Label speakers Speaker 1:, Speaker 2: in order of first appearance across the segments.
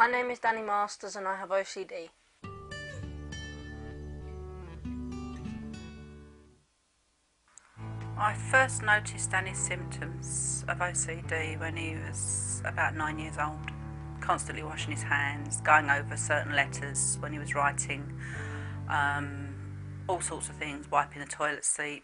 Speaker 1: My name is Danny Masters and I have OCD.
Speaker 2: I first noticed Danny's symptoms of OCD when he was about 9 years old, constantly washing his hands, going over certain letters when he was writing, all sorts of things, wiping the toilet seat,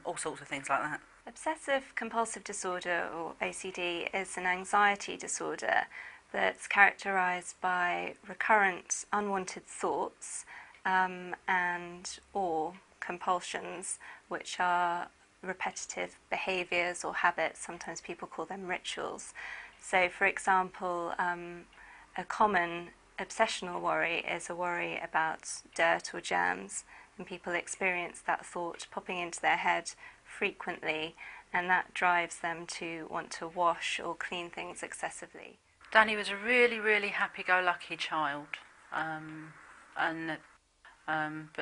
Speaker 2: all sorts of things like that.
Speaker 3: Obsessive compulsive disorder, or OCD, is an anxiety disorder that's characterised by recurrent unwanted thoughts and or compulsions, which are repetitive behaviours or habits. Sometimes people call them rituals. So, for example, a common obsessional worry is a worry about dirt or germs, and people experience that thought popping into their head frequently, and that drives them to want to wash or clean things excessively.
Speaker 2: Danny was a really, really happy-go-lucky child, but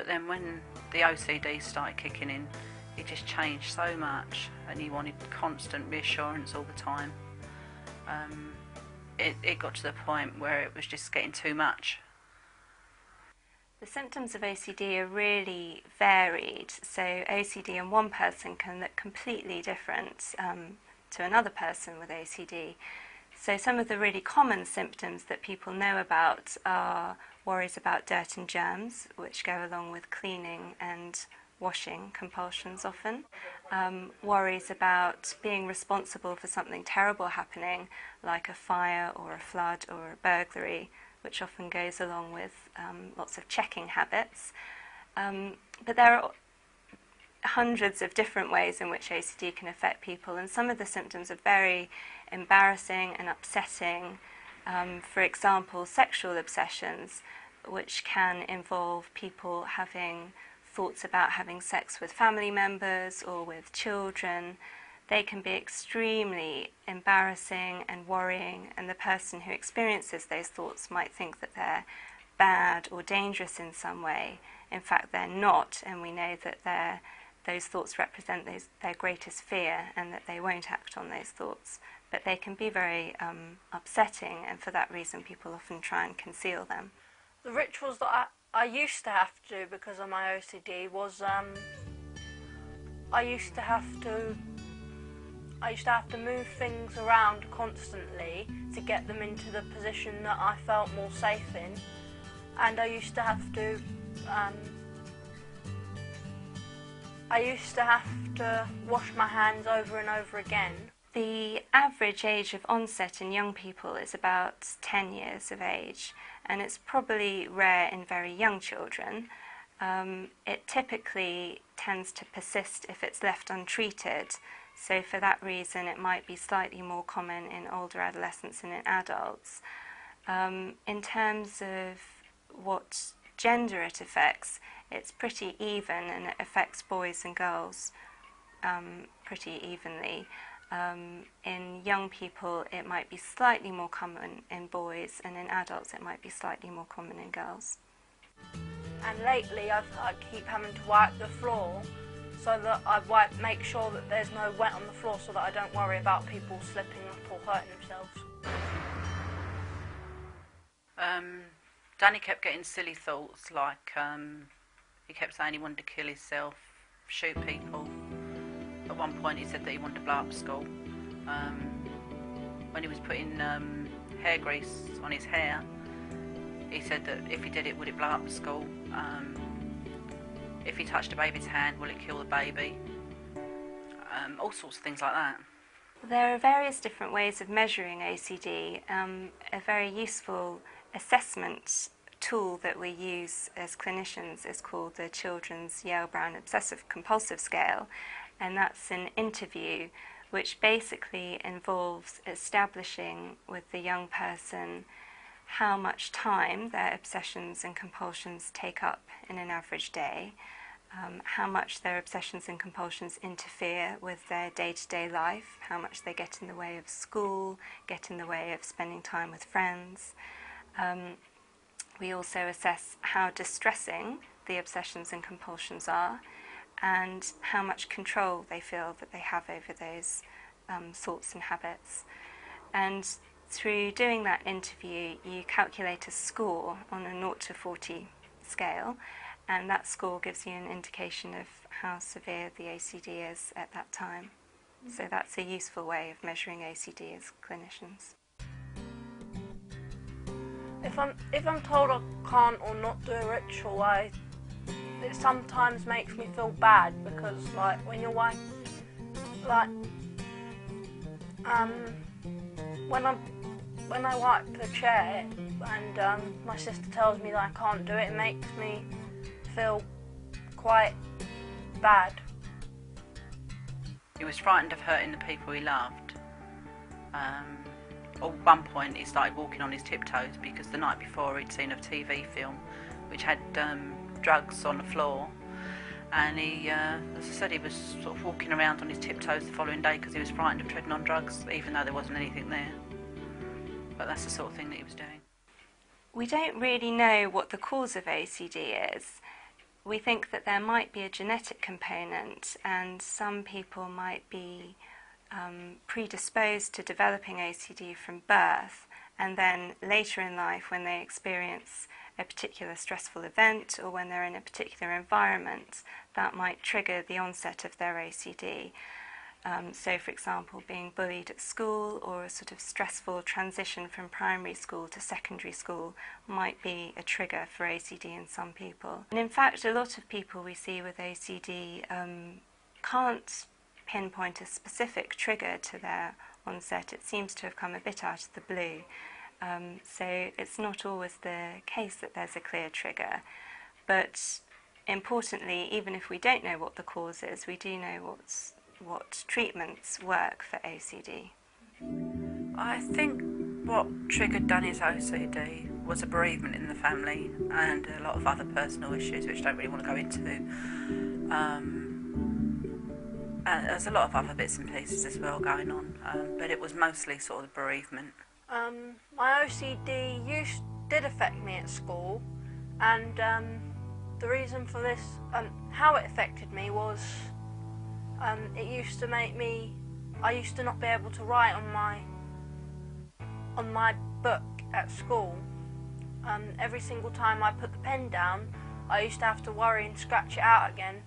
Speaker 2: then when the OCD started kicking in, he just changed so much, and he wanted constant reassurance all the time. It got to the point where it was just getting too much.
Speaker 3: The symptoms of OCD are really varied, so OCD in one person can look completely different to another person with OCD. So some of the really common symptoms that people know about are worries about dirt and germs, which go along with cleaning and washing compulsions often. Worries about being responsible for something terrible happening, like a fire or a flood or a burglary, which often goes along with lots of checking habits. But there are hundreds of different ways in which OCD can affect people, and some of the symptoms are very embarrassing and upsetting. For example, sexual obsessions, which can involve people having thoughts about having sex with family members or with children. They can be extremely embarrassing and worrying, and the person who experiences those thoughts might think that they're bad or dangerous in some way. In fact, they're not, and we know that those thoughts represent their greatest fear and that they won't act on those thoughts. But they can be very upsetting, and for that reason people often try and conceal them.
Speaker 1: The rituals that I used to have to do because of my OCD was I used to have to move things around constantly to get them into the position that I felt more safe in, and I used to have to wash my hands over and over again.
Speaker 3: The average age of onset in young people is about 10 years of age, and it's probably rare in very young children. It typically tends to persist if it's left untreated, so for that reason it might be slightly more common in older adolescents and in adults. In terms of what gender it affects, it's pretty even, and it affects boys and girls pretty evenly. In young people it might be slightly more common in boys, and in adults it might be slightly more common in girls.
Speaker 1: And lately I keep having to wipe the floor, so that I make sure that there's no wet on the floor, so that I don't worry about people slipping up or hurting themselves.
Speaker 2: Danny kept getting silly thoughts, like he kept saying he wanted to kill himself, shoot people. At one point he said that he wanted to blow up school. When he was putting hair grease on his hair, he said that if he did it, would it blow up the school? If he touched a baby's hand, will it kill the baby? All sorts of things like that.
Speaker 3: There are various different ways of measuring OCD. A very useful assessment tool that we use as clinicians is called the Children's Yale-Brown Obsessive Compulsive Scale, and that's an interview which basically involves establishing with the young person how much time their obsessions and compulsions take up in an average day, how much their obsessions and compulsions interfere with their day-to-day life, how much they get in the way of school, get in the way of spending time with friends. We also assess how distressing the obsessions and compulsions are, and how much control they feel that they have over those thoughts and habits. And through doing that interview, you calculate a score on a 0 to 40 scale, and that score gives you an indication of how severe the OCD is at that time. So that's a useful way of measuring OCD as clinicians.
Speaker 1: If I'm told I can't or not do a ritual, it sometimes makes me feel bad, because like when you're like when I wipe the chair and my sister tells me that I can't do it, it makes me feel quite bad.
Speaker 2: He was frightened of hurting the people he loved. At one point he started walking on his tiptoes because the night before he'd seen a TV film which had drugs on the floor, and he, as I said, he was sort of walking around on his tiptoes the following day because he was frightened of treading on drugs, even though there wasn't anything there. But that's the sort of thing that he was doing.
Speaker 3: We don't really know what the cause of OCD is. We think that there might be a genetic component, and some people might be predisposed to developing OCD from birth, and then later in life, when they experience a particular stressful event or when they're in a particular environment, that might trigger the onset of their OCD. So, for example, being bullied at school, or a sort of stressful transition from primary school to secondary school might be a trigger for OCD in some people. And in fact, a lot of people we see with OCD can't pinpoint a specific trigger to their onset. It seems to have come a bit out of the blue. So it's not always the case that there's a clear trigger. But importantly, even if we don't know what the cause is, we do know what treatments work for OCD.
Speaker 2: I think what triggered Danny's OCD was a bereavement in the family and a lot of other personal issues which I don't really want to go into. And there's a lot of other bits and pieces as well going on, but it was mostly sort of bereavement.
Speaker 1: My OCD did affect me at school, and the reason for this, how it affected me was, it used to make me, I used to not be able to write on my book at school. Every single time I put the pen down, I used to have to worry and scratch it out again.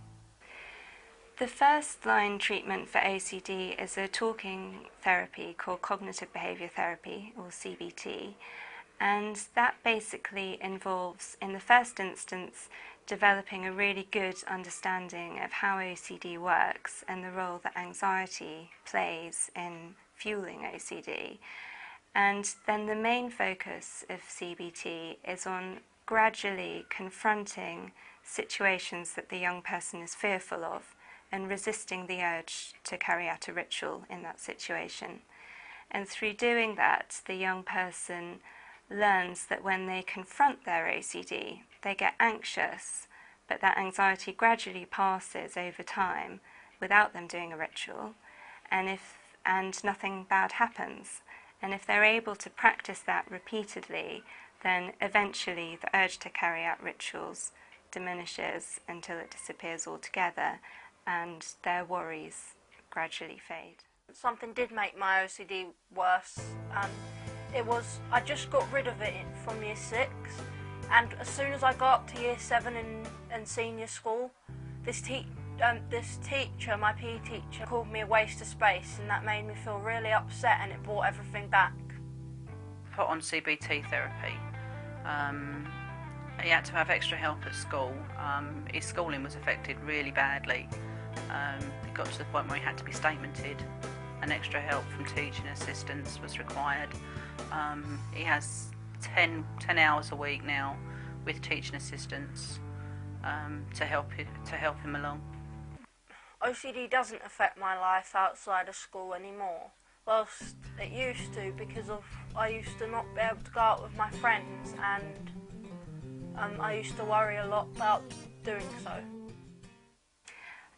Speaker 3: The first line treatment for OCD is a talking therapy called cognitive behaviour therapy, or CBT, and that basically involves, in the first instance, developing a really good understanding of how OCD works and the role that anxiety plays in fueling OCD. And then the main focus of CBT is on gradually confronting situations that the young person is fearful of and resisting the urge to carry out a ritual in that situation. And through doing that, the young person learns that when they confront their OCD, they get anxious, but that anxiety gradually passes over time without them doing a ritual, and nothing bad happens. And if they're able to practice that repeatedly, then eventually the urge to carry out rituals diminishes until it disappears altogether, and their worries gradually fade.
Speaker 1: Something did make my OCD worse. I just got rid of it from year 6, and as soon as I got up to year 7 in senior school, this teacher, my PE teacher, called me a waste of space, and that made me feel really upset, and it brought everything back.
Speaker 2: Put on CBT therapy. He had to have extra help at school. His schooling was affected really badly. It got to the point where he had to be statemented, and extra help from teaching assistants was required. He has 10 hours a week now with teaching assistants to help him along.
Speaker 1: OCD doesn't affect my life outside of school anymore. Well, it used to, because I used to not be able to go out with my friends, and I used to worry a lot about doing so.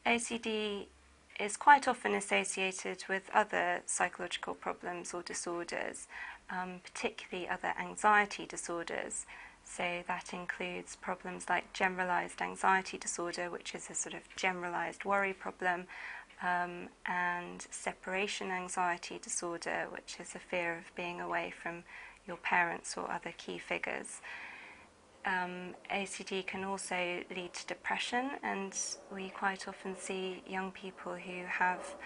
Speaker 3: OCD is quite often associated with other psychological problems or disorders, particularly other anxiety disorders. So that includes problems like generalised anxiety disorder, which is a sort of generalised worry problem, and separation anxiety disorder, which is a fear of being away from your parents or other key figures. OCD can also lead to depression, and we quite often see young people who have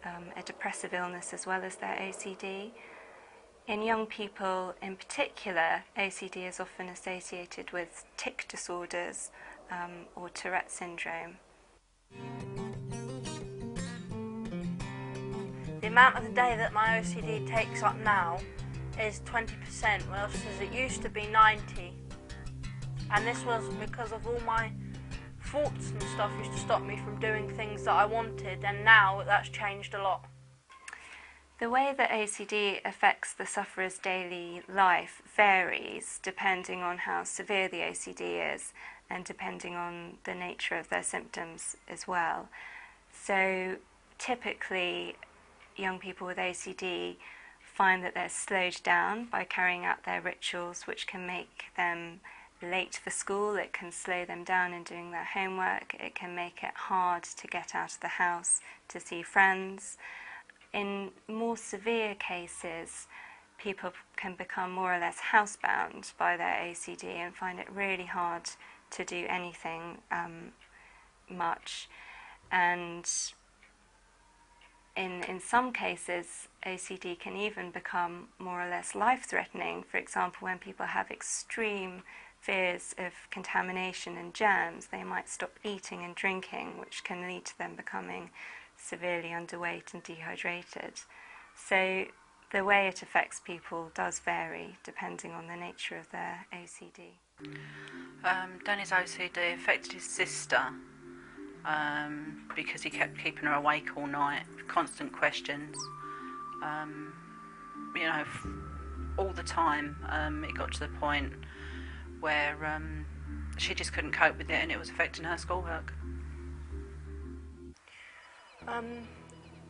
Speaker 3: a depressive illness as well as their OCD. In young people in particular, OCD is often associated with tic disorders or Tourette syndrome.
Speaker 1: The amount of the day that my OCD takes up now is 20%, whereas it used to be 90%. And this was because of all my thoughts and stuff used to stop me from doing things that I wanted, and now that's changed a lot.
Speaker 3: The way that OCD affects the sufferer's daily life varies depending on how severe the OCD is and depending on the nature of their symptoms as well. So typically young people with OCD find that they're slowed down by carrying out their rituals, which can make them late for school. It can slow them down in doing their homework. It can make it hard to get out of the house to see friends. In more severe cases, people can become more or less housebound by their OCD and find it really hard to do anything much. And in some cases, OCD can even become more or less life-threatening. For example, when people have extreme fears of contamination and germs, they might stop eating and drinking, which can lead to them becoming severely underweight and dehydrated. So the way it affects people does vary depending on the nature of their OCD.
Speaker 2: Danny's OCD affected his sister because he kept keeping her awake all night, constant questions, all the time. It got to the point where she just couldn't cope with it, and it was affecting her schoolwork.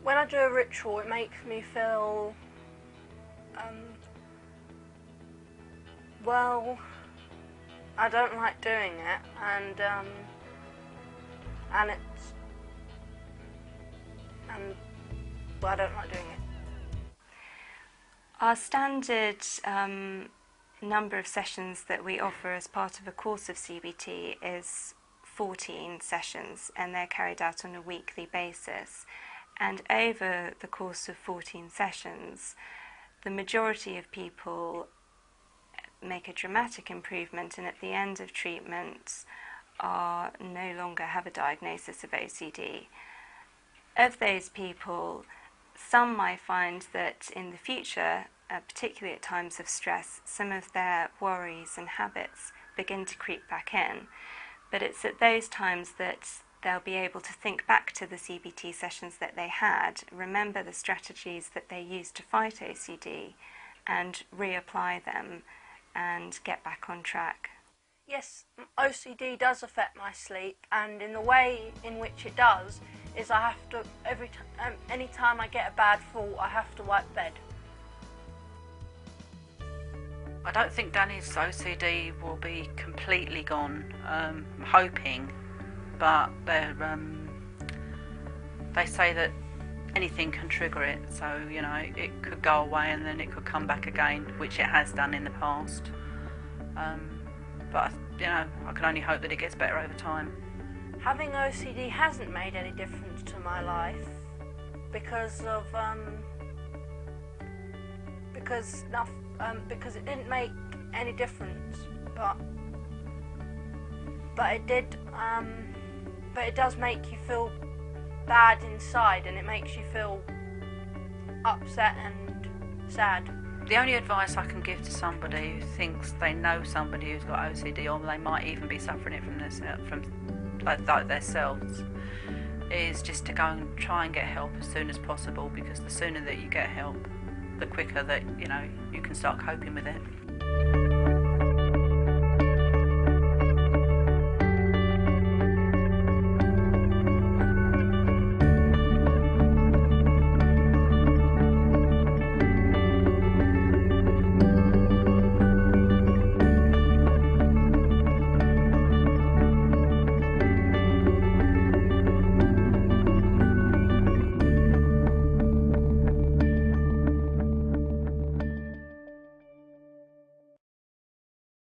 Speaker 1: When I do a ritual, it makes me feel, well, I don't like doing it, and I don't like doing it.
Speaker 3: Our standard number of sessions that we offer as part of a course of CBT is 14 sessions, and they're carried out on a weekly basis. And over the course of 14 sessions, the majority of people make a dramatic improvement, and at the end of treatment are no longer have a diagnosis of OCD. Of those people, some might find that in the future, particularly at times of stress, some of their worries and habits begin to creep back in. But it's at those times that they'll be able to think back to the CBT sessions that they had, remember the strategies that they used to fight OCD, and reapply them and get back on track.
Speaker 1: Yes, OCD does affect my sleep, and in the way in which it does is I have to, any time I get a bad thought, I have to wipe bed.
Speaker 2: I don't think Danny's OCD will be completely gone. I'm hoping, but they say that anything can trigger it, so it could go away and then it could come back again, which it has done in the past. But I can only hope that it gets better over time.
Speaker 1: Having OCD hasn't made any difference to my life because it didn't make any difference, but it did. But it does make you feel bad inside, and it makes you feel upset and sad.
Speaker 2: The only advice I can give to somebody who thinks they know somebody who's got OCD, or they might even be suffering it from themselves, is just to go and try and get help as soon as possible, because the sooner that you get help, the quicker that you can start coping with it.